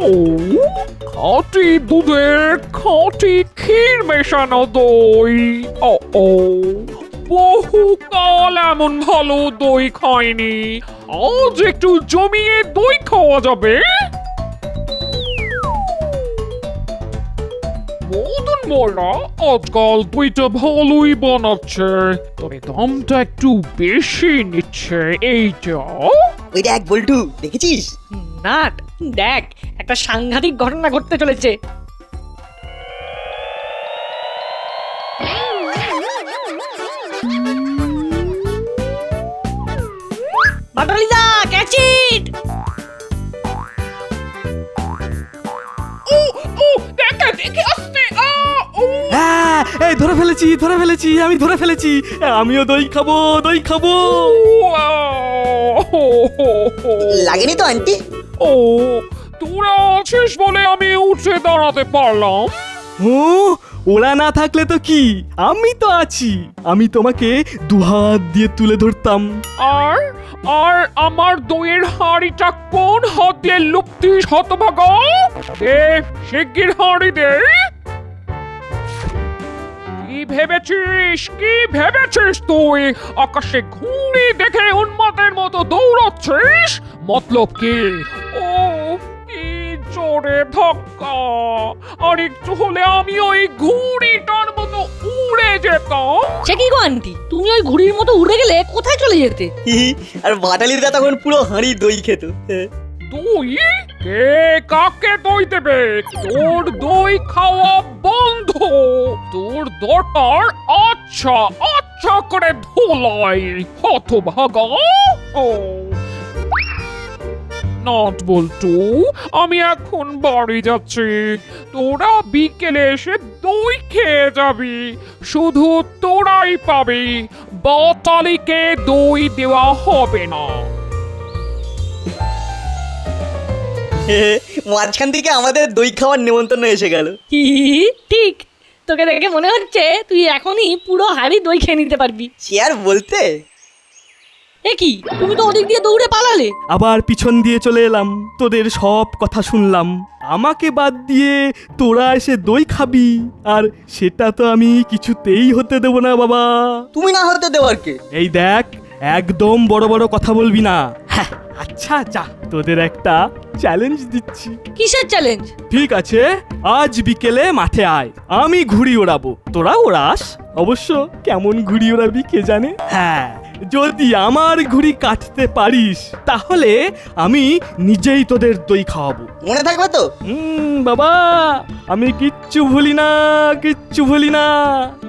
ও খাঁটি দুধের খাঁটি ক্ষীর মেশানো দই। ও ও বহুকাল এমন ভালো দই খাইনি, আজ একটু জমিয়ে দই খাওয়া যাবে। মদন মোল্লা আজকাল দইটা ভালোই বানাচ্ছে, তবে দামটা একটু বেশি নিচ্ছে। এইটা ওই দেখ বল্টু, দেখেছিস? নাট, দেখ একটা সাংঘাতিক ঘটনা ঘটতে চলেছে। বাটালিদা, ক্যাচ ইট! ও দেখে দেখে আসতে। হ্যাঁ, এই ধরে ফেলেছি, আমি ধরে ফেলেছি। আমিও দই খাবো। লাগেনি তো আন্টি? ও তোরা আছিস বলে আমি উঠে দাঁড়াতে পারলাম। ও, ওরা না থাকলে তো কি, আমি তো আছি। আমি তোমাকে দুহাত দিয়ে তুলে ধরতাম। আর আর আমার দইয়ের হাঁড়িটা কোন হাত দিয়ে লুপ্তিস হতভাগা? দে শিগগির হাঁড়ি দে। কি ভেবেছিস তুই আকাশে ঘুড়ি দেখে উন্মাদের মতো দৌড়াচ্ছিস? মতলব কি? ও কি জোরে ধাক্কা! আর একটু হলে আমি ওই ঘুড়িটার মতো উড়ে যেতাম। সে কি গো আন্টি, তুমি ওই ঘুড়ির মতো উড়ে গেলে কোথায় চলে যেতে? আর বাটালিদা তখন পুরো হাঁড়ি দই খেত। দই? কে কাকে দই দেবে? তোর দই খাওয়া বন্ধ। তোর দরকার আচ্ছা আচ্ছা করে ধোলাই হতভাগা। ও নট বল্টু, আমি এখন বাড়ি যাচ্ছি। তোরা বিকেলে এসে দই খেয়ে যাবি, শুধু তোরাই পাবি, বাটালিকে দই দেওয়া হবে না। মাঝখান থেকে আমাদের দই খাওয়ার নেমন্তন্ন এসে গেল। ঠিক, তোকে দেখে মনে হচ্ছে তুই এখনই পুরো হাড়ি দই খেয়ে নিতে পারবি। সে আর বলতে। এ কি, তুমি তো ওদিক দিয়ে দৌড়ে পালালে। আবার পিছন দিয়ে চলে এলাম, তোদের সব কথা শুনলাম। আমাকে বাদ দিয়ে তোরা এসে দই খাবি, আর সেটা তো আমি কিছুতেই হতে দেব না বাবা। তুমি না হতে দেওয়ার কে? এই দেখ, একদম বড় বড় কথা বলবি না। হ্যাঁ, আচ্ছা যা, তোদের একটা চ্যালেঞ্জ দিচ্ছি। কিসের চ্যালেঞ্জ? ঠিক আছে, আজ বিকেলে মাঠে আয়, আমি ঘুড়ি ওড়াবো, তোরা ওড়াস। অবশ্য কেমন ঘুড়ি ওড়াবি কে জানে। হ্যাঁ, যদি আমার ঘুড়ি কাটতে পারিস তাহলে আমি নিজেই তোদের দই খাওয়াবো। মনে থাকবে তো? বাবা, আমি কিচ্ছু ভুলি না।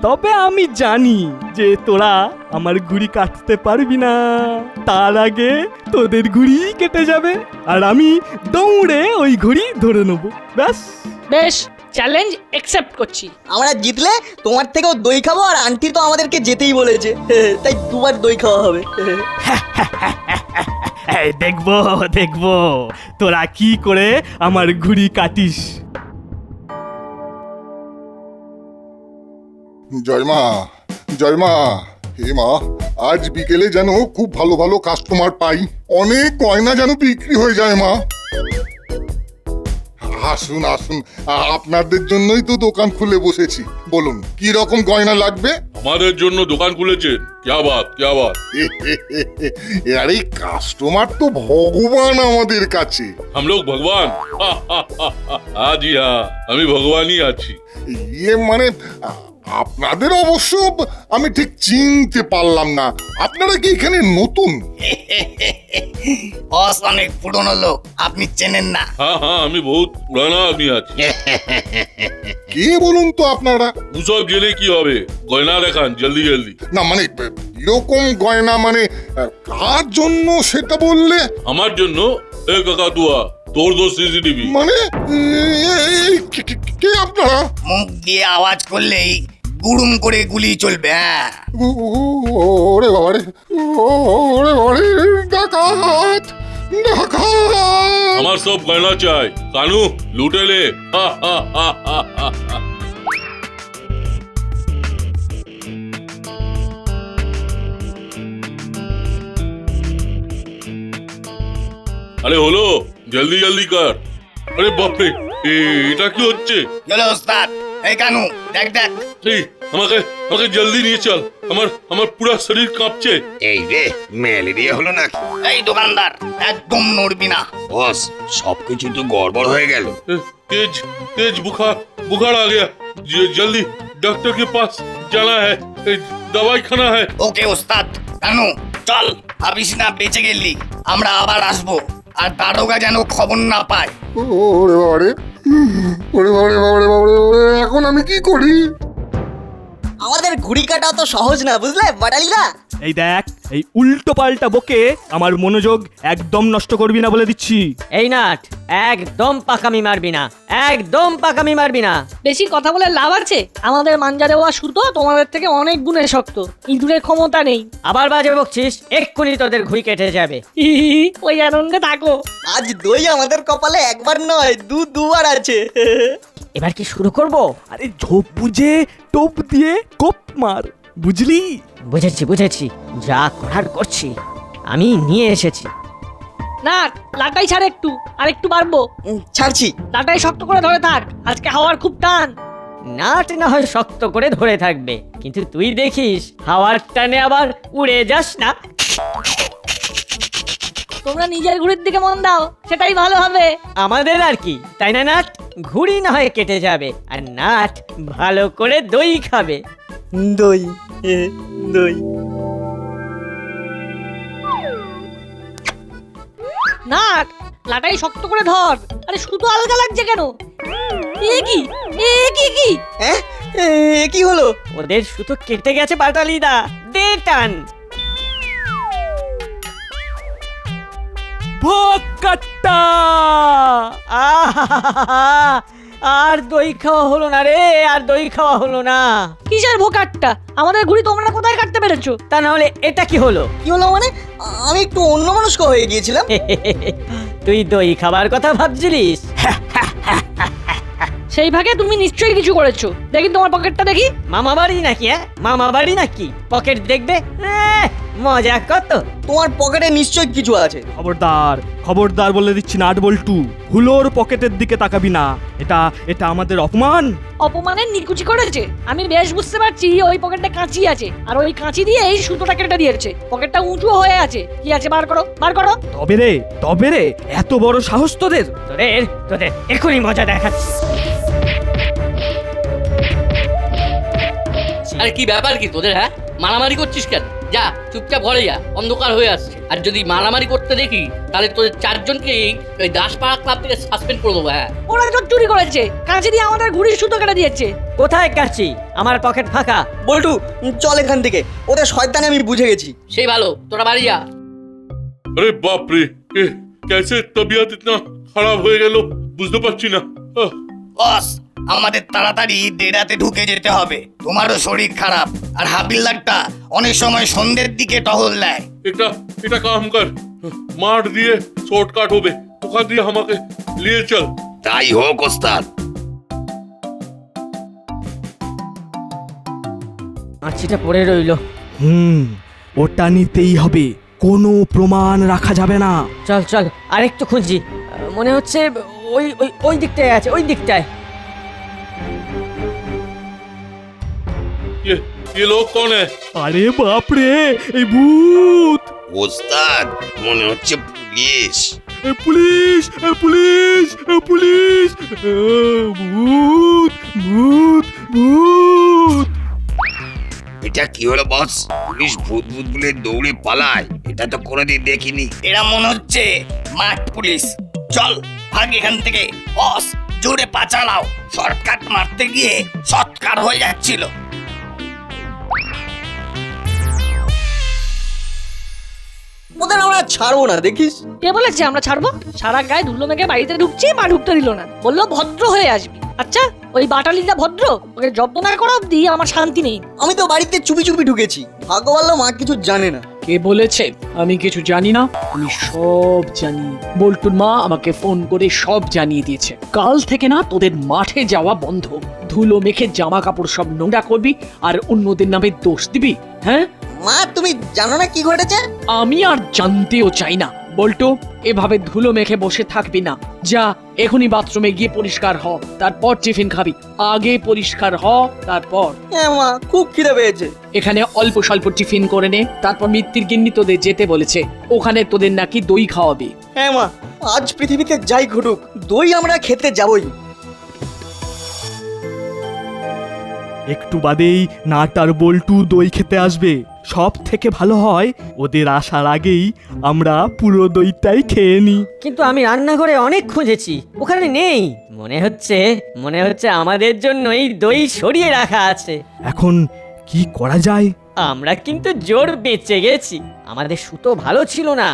তবে আমি জানি যে তোরা আমার ঘুড়ি কাটতে পারবি না। তার আগে তোদের ঘুড়ি কেটে যাবে, আর আমি দৌড়ে ওই ঘুড়ি ধরে নেবো। বেশ, চ্যালেঞ্জ অ্যাকসেপ্ট করছি। আমরা জিতলে তোমার থেকেও দই খাবো, আর আন্টি তো আমাদেরকে যেতেই বলেছে, তাই দুবার দই খাওয়া হবে। দেখবো তোরা কি করে আমার ঘুড়ি কাটিস। জয় মা, হে মা, আজ বিকেলে যেন খুব ভালো ভালো কাস্টমার পাই, অনেক গয়না যেন বিক্রি হয়ে যায় মা। আসুন, আপনাদের জন্যই তো দোকান খুলে বসেছি। বলুন কি রকম গয়না লাগবে? আমাদের জন্য দোকান খুলেছেন? क्या बात। আরে কাস্টমার তো ভগবান আমাদের কাছে। हम लोग भगवान? हाँ जी हाँ, আমি ভগবানই আছি। মানে আপনাদের অবশ্য আমি ঠিক চিনতে পারলাম না। আপনারা কি এখানে নতুন? বস অনেক পুরনো লোক, আপনি চেনেন না। হ্যাঁ আমি বহুত পুরানা আদমি আছি। কে বলুন তো আপনারা? উসব জেনে কি হবে, গয়না দেখান জলদি। না মানে এরকম গয়না মানে কার জন্য সেটা বললে? আমার জন্য। এ কাকাতুয়া, তোর দোষ সিসিটিভি। মানে কে আপনারা? মুখ দিয়ে আওয়াজ করলেই গুড়ুম করে গুলি চলবে। ওরে বাবারে, ডাকাত! আমার সব গয়না চাই, কানু লুটে লে। আরে হলো, জলদি কর। আরে বাপরে, এটা কি হচ্ছে? চলো ওস্তাদ, এই কানু দেখ দেখ। এই আমাকে আমাকে জলদি নিয়ে চল, আমার পুরো শরীর কাঁপছে। এই রে, ম্যালেরিয়া হলো নাকি? এই দোকানদার, একদম নড়বি না। বস, সবকিছু তো গড়বড় হয়ে গেল। तेज तेज बुखार बुखार आ गया, जल्दी डॉक्टर के पास जाना है, दवाई खाना है। ওকে ওস্তাদ, কানু চল, ভাবিস না বেঁচে গেলি, আমরা আবার আসবো, আর দারোগা যেন খবর না পায়। ওরে বাবারে, ওরে বাবারে বাবারে বাবারে, এখন আমি কি করি? আমাদের ঘুড়ি কাটা তো সহজ না, বুঝলে বাটালিদা? এই দেখ, এই উল্টো পাল্টা বকে আমার মনোযোগ একদম নষ্ট করবি না বলে দিচ্ছি। এই নাট, একদম পাকামি মারবি না, একদম পাকামি মারবি না। বেশি কথা বলে লাভ আছে? আমাদের মাঞ্জা দেওয়া সুতো তোমাদের থেকে অনেক গুণে শক্ত, ইঁদুরের ক্ষমতা নেই। আবার বাজে বকছিস, এক্ষুনি তোদের ঘুড়ি কেটে যাবে। ওই আনন্দে থাকো। আজ দই আমাদের কপালে একবার নয়, দুবার আছে। এবার কি শুরু করব? আরে ঝোপ বুঝে টোপ দিয়ে কোপ মার, বুঝলি? বুঝেছি বুঝেছি, যা করার করছি, আমি নিয়ে এসেছি। না, লাটাই ছাড় একটু, আর একটু বাড়বো। ছাড়ছি। লাটাই শক্ত করে ধরে থাক, আজকে হাওয়ার খুব টান। নাট না হয় শক্ত করে ধরে থাকবে, কিন্তু তুই দেখিস হাওয়ার টানে আবার উড়ে যাস না। তোমরা নিজের ঘুড়ির দিকে মন দাও, সেটাই ভালো হবে। আমাদের আর কি, তাই না নাট? ঘুড়ি না হয় কেটে যাবে, আর নাট ভালো করে দই খাবে। দই, দই। না, লাটাই শক্ত করে ধর। আরে সুতো আলগা লাগছে কেন? এ কি, এ কি কি? হ্যাঁ, কি হলো? ওদের সুতো কেটে গেছে বাটালিদা, দে টান। ভোকাট্টা! আহা! আর দই খাওয়া হলো না রে, আর দই খাওয়া হলো না। কিসের ভোকাটটা? আমাদের ঘুড়ি তোমরা কোথায় কাটতে পেরেছো? তা না হলে এটা কি হলো? কি হলো মানে? আমি একটু অন্যমনস্ক হয়ে গিয়েছিলাম। তুই দই খাবার কথা ভাবছিলিস? সেই ভাগে তুমি নিশ্চয়ই কিছু করেছো। দেখি তোমার পকেটটা দেখি। মামা বাড়ি নাকি? মামা বাড়ি নাকি পকেট দেখবে? মজা কত। তোমার পকেটে নিশ্চয়ই কিছু আছে। খবরদার, খবরদার বলে দিচ্ছি নাট বল্টু, হুলোর পকেটের দিকে তাকাবি না। এটা এটা আমাদের অপমান। অপমানের নিকুচি করেছে। আমি বেশ বুঝতে পারছি ওই পকেটে কাঁচি আছে, আর ওই কাঁচি দিয়ে এই সুতোটা কেটে দিয়েছে। পকেটটা উঁচু হয়ে আছে। কি আছে বার করো, বার করো। তবে রে, এত বড় সাহস তোদের? তোদের তোদের এখনই মজা দেখাচ্ছি। আরে কি ব্যাপার কি তোদের? হ্যাঁ, মারামারি করছিস কেন? যা চুপচাপ ঘরে যা, অন্ধকার হয়ে আসছে। আর যদি মারামারি করতে দেখি তাহলে তোদের চারজনকেই ওই দাসপাড়া ক্লাব থেকে সাসপেন্ড করে দেবো। হ্যাঁ, ওরা তো চুরি করেছে, কাঁচি দিয়ে আমাদের ঘুড়ির সুতো কেটে দিয়েছে। কোথায় কাটছি? আমার পকেট ফাঁকা। বল্টু চল এখান থেকে, ওদের শয়তানি আমি বুঝে গেছি। সেই ভালো, তোরা বাড়ি যা। अरे बाप रे, कैसे तबीयत इतना खराब हो गया, বুঝতে পারছি না। বস, আমাদের তাড়াতাড়ি দেরাতে ঢুকে যেতে হবে। তোমারও শরীর খারাপ, আর হাবিলদারটা অনেক সময় সন্ধ্যের দিকে টহল দেয়। এটা কাম কর, মাঠ দিয়ে শর্টকাট হবে, ওখান দিয়ে আমাকে নিয়ে চল। তাই হোক ওস্তাদ। কাঁচিটা পড়ে রইলো। ওটা নিতেই হবে, কোনো প্রমাণ রাখা যাবে না। চল চল, আরেকটু খুঁজি। মনে হচ্ছে ওই ওই ওই দিকটায় আছে, ওই দিকটায়। ये लोग कौन है? আরে বাপ রে, এই ভূত! ওস্তাদ, মনে হচ্ছে পুলিশ। Police, police, police! ভূত, ভূত, ভূত! এটা কি হলো বস? পুলিশ ভূত ভূত বলে দৌড়ে পালায়, এটা তো কোনোদিন দেখিনি। এরা মনে হচ্ছে মাঠ পুলিশ। চল ভাগ এখান থেকে। বস, জোরে পা চালাও, শর্টকাট মারতে গিয়ে শর্টকাট হয়ে যাচ্ছিল। ওদের আমরা ছাড়বো না, দেখিস। কে বলেছে আমরা ছাড়বো? সারা গায়ে ধুলো মেঘে বাড়িতে ঢুকছি, মা ঢুকতে দিল না। বললো ভদ্র হয়ে আসবি। আচ্ছা, ওই বাটালিটা ভদ্র? ওকে জব্দ না করা অব্দি আমার শান্তি নেই। আমি তো বাড়িতে চুপি চুপি ঢুকেছি, ভাগ্য ভালো মা কিছু জানে না। কে বলেছে আমি কিছু জানি না? আমি সব জানি। বল্টুর মা আমাকে ফোন করে সব জানিয়ে দিয়েছে। কাল থেকে না তোদের মাঠে যাওয়া বন্ধ। ধুলো মেখে জামা কাপড় সব নোংরা করবি আর অন্যদের নামে দোষ দিবি। হ্যাঁ, মা তুমি জানো না কি ঘটেছে? আমি আর জানতেও চাই না। বল্টু, এভাবে ধুলো মেখে বসে থাকবি না। যা এখনই বাথরুমে গিয়ে পরিষ্কার হ, তারপর টিফিন খাবি। আগে পরিষ্কার হ, তারপর। হ্যাঁ মা, খুব খিদে পেয়েছে। এখানে অল্প স্বল্প টিফিন করে নে, তারপর মিত্তির গিন্নি তোদের যেতে বলেছে। ওখানে তোদের নাকি দই খাওয়াবে। হ্যাঁ মা, আজ পৃথিবীতে যাই ঘটুক, দই আমরা খেতে যাবই। একটু বাদেই নাট আর বল্টু দই খেতে আসবে। সব থেকে ভালো হয় ওদের আসার আগেই আমরা পুরো দইটাই খেয়ে নিই। কিন্তু আমি রান্নাঘরে অনেক খুঁজেছি, ওখানে নেই। মনে হচ্ছে আমাদের জন্যই দই সরিয়ে রাখা আছে। এখন কি করা যায়? আমরা কিন্তু জোর বেঁচে গেছি। আমাদের সুতো ভালো ছিল না।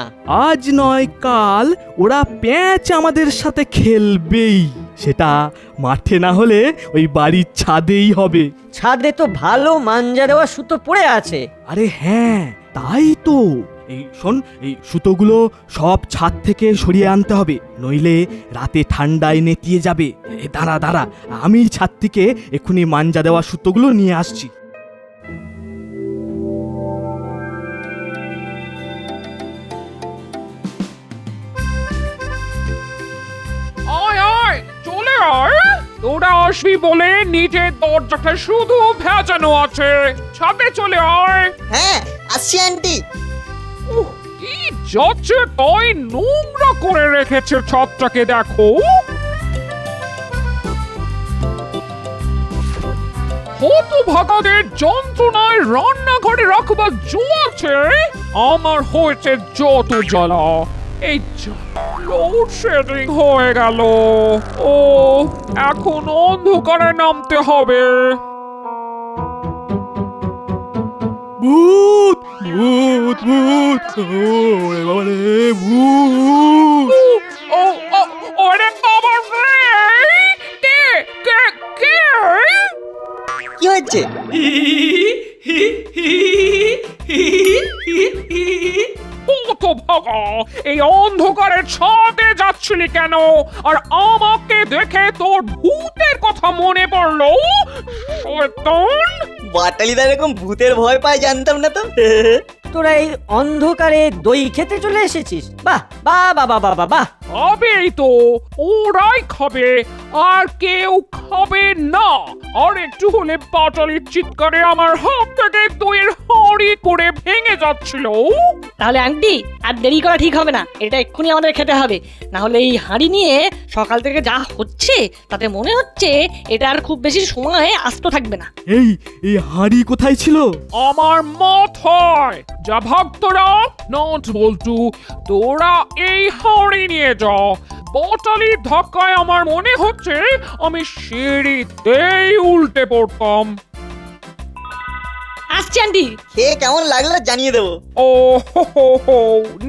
আজ নয় কাল ওরা প্যাঁচ আমাদের সাথে খেলবেই। সেটা মাঠে না হলে ওই বাড়ির ছাদেই হবে। ছাদে তো ভালো মাঞ্জা দেওয়া সুতো পড়ে আছে। আরে হ্যাঁ, তাই তো। এই শোন, এই সুতোগুলো সব ছাদ থেকে সরিয়ে আনতে হবে, নইলে রাতে ঠান্ডায় নেতিয়ে যাবে। দাঁড়া দাঁড়া, আমি ছাদ থেকে এক্ষুনি মাঞ্জা দেওয়া সুতোগুলো নিয়ে আসছি। আয় আয়, চলে আয়। তোরা আসবি বলে নিচের দরজাটা শুধু ভেজানো আছে। ছাদে চলে আয়। হ্যাঁ, আসছি আন্টি। কি যাচ্ছে তাই নোংরা করে রেখেছে ছাদটাকে, দেখো। হতভাগাদের যন্ত্রণায় রান্নাঘরে রাখবার জো আছে, আমার হয়েছে যত জ্বালা। এই লোডশেডিং হয়ে গেল। ও, এখন অন্ধকারে নামতে হবে। ভূত ভূত ভূত, ওরে বাবা রে, ভূত! ও ও, ওরে বাবা রে! কে কে কে? কি হয়েছে? হতভাগা, এই অন্ধকারে ছাদে যাচ্ছিলি কেন? আর আমাকে দেখে তোর ভূতের কথা মনে পড়লো? শয়তান! বাটালিদা এরকম ভূতের ভয় পায় জানতাম না তো। তোরা এই অন্ধকারে দই খেতে চলে এসেছিস? বাহ বাহ বাহ বাহ বাহ বাহ। খাবেই তো, ওরাই খাবে, আর কেউ খাবে না। আর একটু হলে বাটালির চিৎকারে আমার হাত থেকে দইয়ের হাঁড়ি করে ভেঙে যাচ্ছিল। তাহলে আন্টি, আর দেরি করা ঠিক হবে না, এটা এক্ষুনি আমাদের খেতে হবে। না হলে এই হাঁড়ি নিয়ে সকাল থেকে যা হচ্ছে তাতে মনে হচ্ছে এটা আর খুব বেশি সময় আস্ত থাকবে না। এই এই হাঁড়ি কোথায় ছিল? আমার মাথায়। যা ভাগ তোরা। নট বল্টু, তোরা এই হাঁড়ি নিয়ে যাও। বটালির ধাক্কায় আমার মনে হচ্ছে আমি সিঁড়িতেই উল্টে পড়তাম। আসছি আন্টি, খেয়ে কেমন লাগলো জানিয়ে দেবো। ও হো হো হো,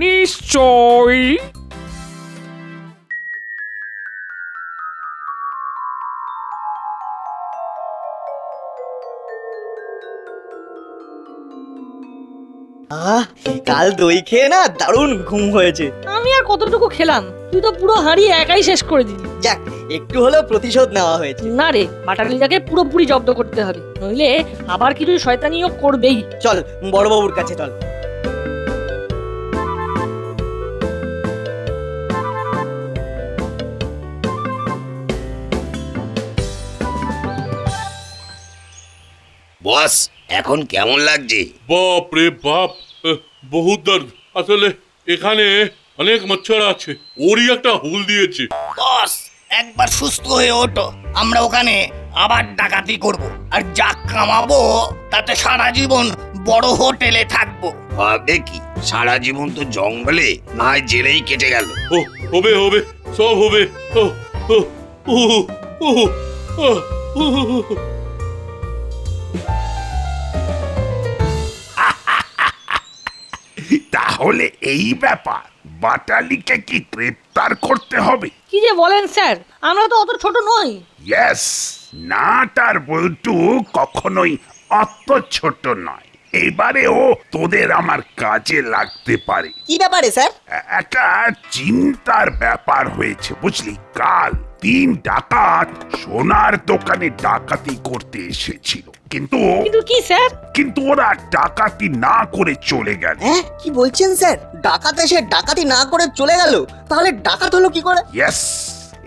নিশ্চয়ই। কাল দই খেয়ে না দারুণ ঘুম হয়েছে। আমি আর কতটুকু খেলাম, তুই তো পুরো হাঁড়ি একাই শেষ করে দিলি। যাক, একটু হলেও প্রতিশোধ নেওয়া হয়েছে। না রে, বাটালিটাকে পুরোপুরি জব্দ করতে হবে, নইলে আবার কিছু শয়তানিও করবেই। চল বড়বাবুর কাছে চল। বস, এখন কেমন লাগছে? বাপ রে বাপ, বহুত দর্দ। আসলে এখানে অনেক মচ্ছর আছে, ওরই একটা হুল দিয়েছে। বস, একবার সুস্থ হয়ে ওঠো, আমরা ওখানে আবার ডাকাতি করব, আর যা কামাবো তাতে সারা জীবন বড় হোটেলে থাকবো। ভাববে কি, সারা জীবন তো জঙ্গলে না হয় জেলেই কেটে গেল। ও, হবে হবে, সব হবে। ও ও ও ও ও ও। তাহলে এই ব্যাপার, বাটালিকে কি গ্রেপ্তার করতে হবে? কি যে বলেন স্যার, আমরা তো অত ছোট নই। ইয়েস, নাট আর বল্টু কখনোই অত ছোট নয়। এবারেও তোদের আমার কাজে লাগতে পারে। কি ব্যাপারে স্যার? একটা চিন্তার ব্যাপার হয়েছে বুঝলি। কাল 3 ডাকাত সোনার দোকানে ডাকাতি করতে এসেছিল, কিন্তু কিন্তু কি স্যার? কিন্তু ওরা ডাকাতি না করে চলে গেল। হ্যাঁ কি বলছেন স্যার? ডাকাত এসে ডাকাতি না করে চলে গেল, তাহলে ডাকাত হলো কি করে? ইয়েস,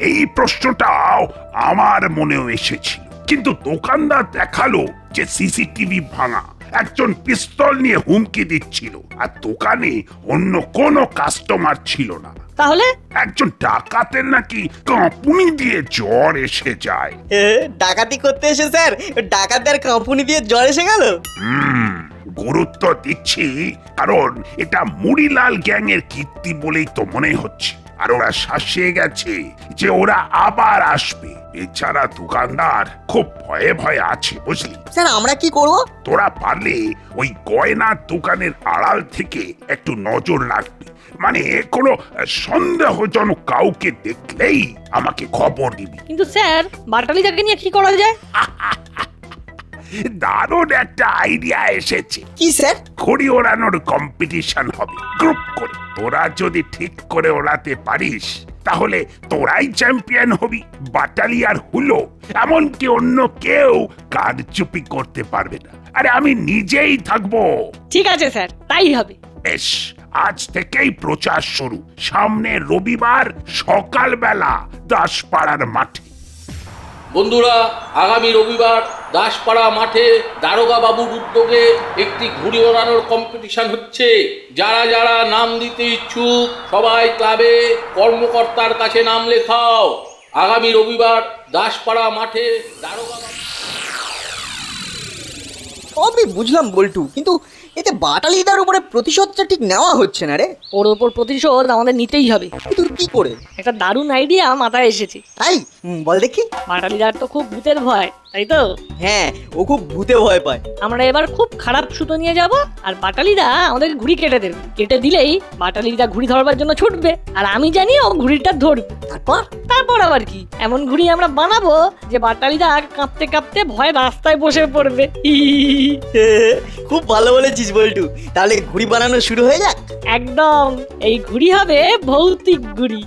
এই প্রশ্নটাও আমার মনেও এসেছিল, কিন্তু দোকানদার দেখালো যে সিসিটিভি ভাঙা, একজন পিস্তল নিয়ে হুমকি দিচ্ছিল, আর দোকানে অন্য কোনো কাস্টমার ছিল না। তাহলে একজন ডাকাতের নাকি কাঁপুনি দিয়ে জ্বর এসে যায়। ডাকাতি করতে এসে স্যার ডাকাতের কাঁপুনি দিয়ে জ্বর এসে গেল? গুরুত্ব দিচ্ছি কারণ এটা মুড়িলাল গ্যাং এর কীর্তি বলেই তো মনে হচ্ছে, আর ওরা শাসিয়ে গেছে যে ওরা আবার আসবে। এছাড়া দোকানদার খুব ভয়ে ভয়ে আছে, বুঝলি? স্যার আমরা কি করব? তোরা পারলে ওই গয়নার দোকানের আড়াল থেকে একটু নজর রাখবি, মানে কোনো সন্দেহজনক কাউকে দেখলেই আমাকে খবর দিবি। কিন্তু স্যার বাটালিটাকে নিয়ে কি করা যায়? দারুণ একটা আইডিয়া এসেছে। কি স্যার? ঘুড়ি ওড়ানোর কম্পিটিশন হবে গ্রুপ করে। তোরা যদি ঠিক করে ওড়াতে পারিস তাহলে তোরাই চ্যাম্পিয়ন হবি। বাটালিয়ার হলো এমনকি অন্য কেউ কারচুপি করতে পারবে না। আরে আমি নিজেই থাকবো। ঠিক আছে স্যার, তাই হবে। বেশ, আজ থেকেই প্রচার শুরু। সামনে রবিবার সকালবেলা দাসপাড়ার মাঠে। বন্ধুরা, আগামী রবিবার দাসপাড়া মাঠে দারোগা বাবুর উদ্যোগে একটি ঘুড়ি ওড়ানোর কম্পিটিশন হচ্ছে। যারা যারা নাম দিতে ইচ্ছুক সবাই ক্লাবে কর্মকর্তার কাছে নাম লেখাও। আগামী রবিবার দাসপাড়া মাঠে দারোগা বাবু। সবই বুঝলাম বল্টু, কিন্তু এতে বাটালিদার উপরে প্রতিশোধটা ঠিক নেওয়া হচ্ছে না রে। ওর ওপর প্রতিশোধ আমাদের নিতেই হবে। কিন্তু কি করে? একটা দারুণ আইডিয়া মাথায় এসেছে। তাই? বল দেখি। বাটালিদার তো খুব ভূতের ভয়, তাই তো? হ্যাঁ, ও খুব ভূতে ভয় পায়। আমরা এবার খুব খারাপ সুতো নিয়ে যাব, আর বাটালিদা আমাদের ঘুড়ি কেটে দেবে। কেটে দিলেই বাটালিদা ঘুড়ি ধরবার জন্য ছুটবে, আর আমি জানি ও ঘুড়িটা ধরবে। তারপর আবার কি, এমন ঘুড়ি আমরা বানাবো যে বাটালিদা কাঁপতে কাঁপতে ভয় রাস্তায় বসে পড়বে। খুব ভালো বলেছিস বল্টু, তাহলে ঘুড়ি বানানো শুরু হয়ে যাক। একদম, এই ঘুড়ি হবে ভৌতিক ঘুড়ি।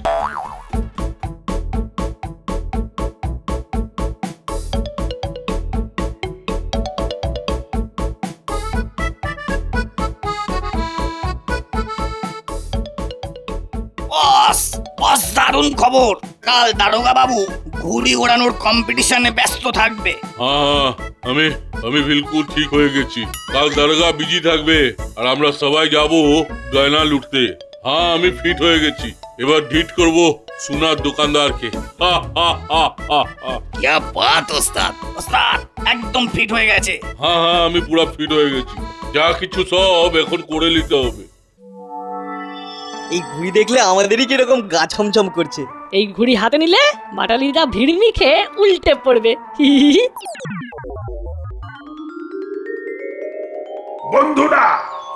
বস বস, দারুণ খবর। কাল দারোগা বাবু ঘুড়ি ওড়ানোর কম্পিটিশনে ব্যস্ত থাকবে। হ্যাঁ, আমি বিলকুল ঠিক হয়ে গেছি। কাল দারোগা বিজি থাকবে আর আমরা সবাই যাব গয়না লুটতে। হ্যাঁ, আমি ফিট হয়ে গেছি। এবার ঢিট করব সোনার দোকানদারকে। क्या बात ওস্তাদ। ওস্তাদ একদম ফিট হয়ে গেছে। হ্যাঁ, আমি পুরো ফিট হয়ে গেছি। যা কিছু সব এখন করে নিতে হবে। এই ঘুড়ি দেখলে আমাদেরই কিরকম গা ছমছম করছে। এই ঘুড়ি হাতে নিলে বাটালিদা ভিড়মি খেয়ে উল্টে পড়বে। বন্ধুরা,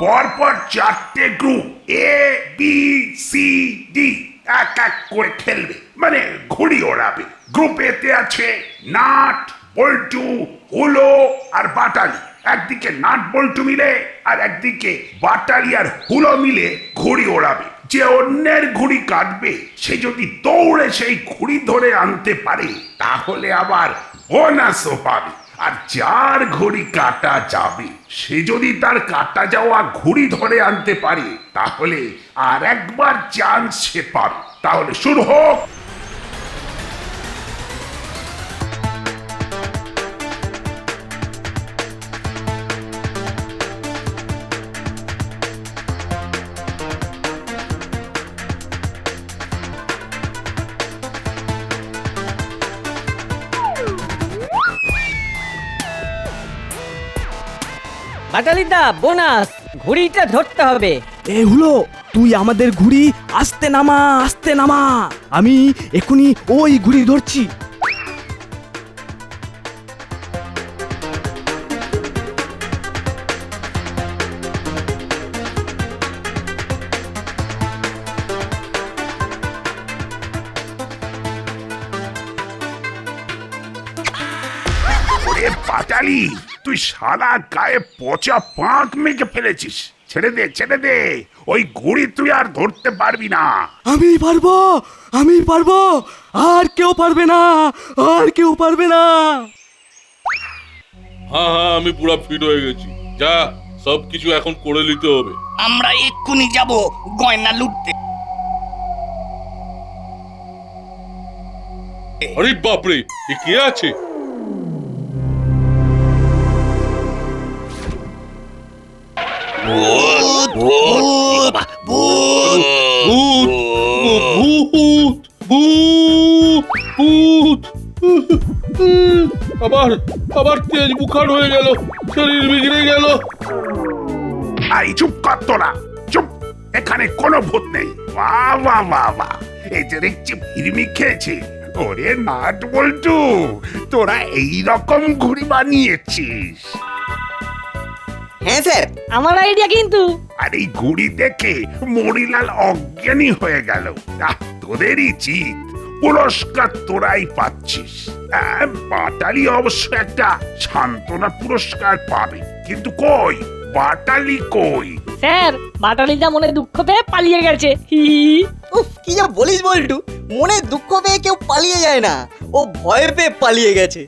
পরপর 4টে group A B C D এক এক করে খেলবে, মানে ঘুড়ি ওড়াবে। গ্রুপ এতে আছে নাট, বল্টু, হুলো আর বাটালি। একদিকে নাট বল্টু মিলে আর একদিকে বাটালি আর হুলো মিলে ঘুড়ি ওড়াবে। যে অন্যের ঘুড়ি কাটবে সে যদি দৌড়ে সেই ঘুড়ি ধরে আনতে পারে তাহলে আবার বোনাসও পাবে। আর যার ঘুড়ি কাটা যাবে সে যদি তার কাটা যাওয়া ঘুড়ি ধরে আনতে পারে তাহলে আর একবার চান্স সে পাবে। তাহলে শুরু হোক। বাটালিদা বোনাস, ঘুড়িটা ধরতে হবে। এ হলো, তুই আমাদের ঘুড়ি আস্তে নামা। আমি এখনই ওই ঘুড়ি ধরছি। ওরে বাটালি, তুই সারা গায়ে পচা পাঁক মেখে ফেলেছিস। ছেড়ে দে, ওই ঘুড়ি তুই আর ধরতে পারবি না। আমি পারবো, আমি পারবো, আর কেউ পারবে না, আর কেউ পারবে না। হ্যাঁ হ্যাঁ, আমি পুরো ফিট হয়ে গেছি। যা, সবকিছু এখন করে নিতে হবে। আমরা এক্ষুনি যাব গয়না লুটতে। আরে বাপরে, এ কে আছে? ভূত, ভূত, ভূত। ভূত, ভূত, ভূত, ভূত। আবার আবার তেজ বুখার হয়ে গেল, শরীর বিগড়ে গেল। আই চুপ কর তোরা, চুপ। এখানে কোনো ভূত নেই। বাহ বাহ বাহ বাহ, এই যে দেখছি ফিরমি খেয়েছে। ওরে নাট বল্টু, তোরা এই রকম ঘুড়ি বানিয়েছিস? হ্যাঁ স্যার, আমার আইডিয়া কিন্তু। আর এই ঘুড়ি দেখে মরিলাল অজ্ঞানী হয়ে গেল। তোদেরই চিত, পুরস্কার তোরাই পাচ্ছিস। বাটালি অবশ্য একটা সান্ত্বনা পুরস্কার পাবে, কিন্তু কই বাটালি কই? স্যার, বাটালিদা মনে দুঃখ পেয়ে পালিয়ে গেছে। হি হি। উফ, কি যা বলিস বল্টু, মনে দুঃখ পেয়ে কেউ পালিয়ে যায় না, ও ভয় পেয়ে পালিয়ে গেছে।